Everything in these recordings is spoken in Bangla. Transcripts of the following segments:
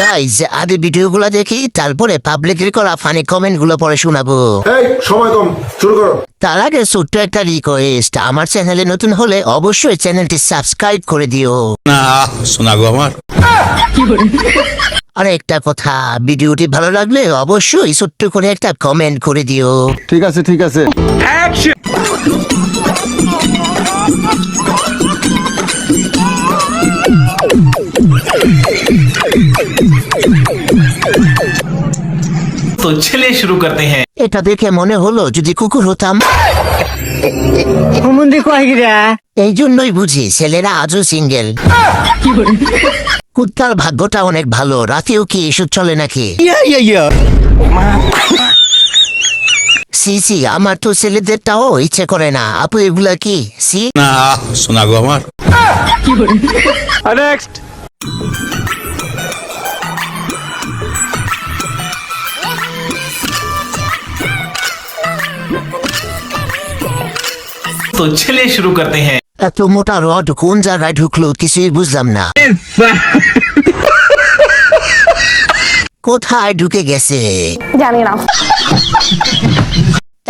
গাইজ আগে ভিডিওগুলো দেখি, তারপরে পাবলিকের করা ফানি কমেন্ট গুলো পরে শোনাবো। সময় কম, শুরু করো। তার আগে ছোট্ট একটা রিকোয়েস্ট, আমার চ্যানেলে নতুন হলে অবশ্যই চ্যানেলটি সাবস্ক্রাইব করে দিও। শোনাগো আমার। আর একটা কথা, ভিডিওটি ভালো লাগলে অবশ্যই ছোট্ট করে একটা কমেন্ট করে দিও। ঠিক আছে, ঠিক আছে। तो चलिए शुरू करते हैं। এটা দেখে মনে হলো যদি কুকুর হতাম। এই জন্যই বুঝি ছেলেরা আজও সিঙ্গেল। কুত্তার ভাগ্যটা অনেক ভালো, রাতেও কি এসব চলে নাকি? সি আমার তো ছেলেদেরটাও ইচ্ছে করে না। আপু এগুলা কি? সি শোনাগো আমার। নেক্সট। तो चलिए शुरू करते हैं। এত মোটা রড কোন জায়গায় ঢুকলো কিছুই বুঝলাম না। কোথায় ঢুকে গেছে জানি না।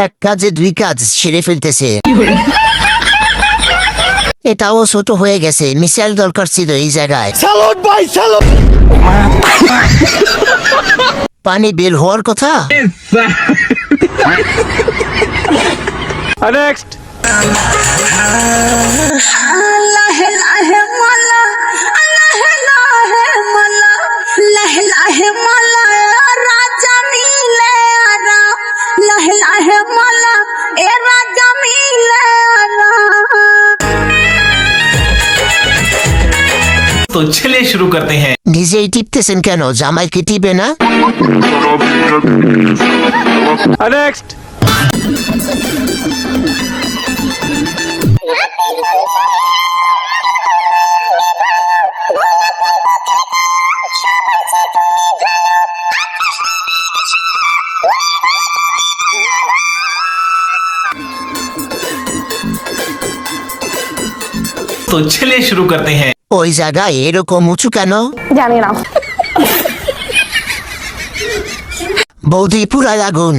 এক কাজে দুই কাজ সেরে ফেলতেছে। এটাও ছোট হয়ে গেছে, মিসাইল দরকার ছিল এই জায়গায়। পানি বের হওয়ার কথা। নেক্সট। तो चलिए शुरू करते हैं। নিজেই টিপতেছেন কেন? জামাই কি টিপে না? নেক্সট। तो चलिए शुरू करते हैं। ওই জায়গায় এরকম উঁচু কেন? জানি না। বৌদি পুরাই আগুন।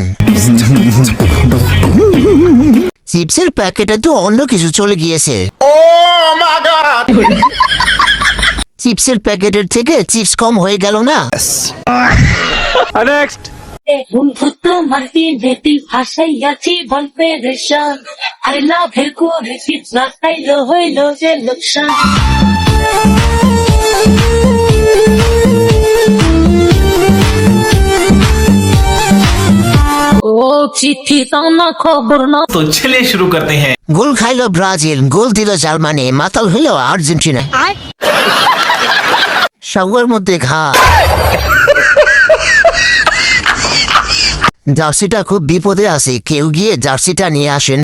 চিপসের প্যাকেটে তো অন্য কিছু চলে গিয়েছে। চিপসের প্যাকেটের থেকে চিপস কম হয়ে গেল না? নেক্সট। মাটি ভেটি ভাসাইয়াছি বলবে রেশন আর লাভের করে চিপস না খাইলো হইল যে লোকসান। ও চিঠি তাও না খবর না। तो चलिए शुरू करते हैं। গোল খাইলো ব্রাজিল, গোল দিল জার্মানি, মাতাল হইল আর্জেন্টিনা। সবার মধ্যে ঘা। জার্সিটা খুব বিপদে আছে, কেউ গিয়ে জার্সিটা নিয়ে আসেন।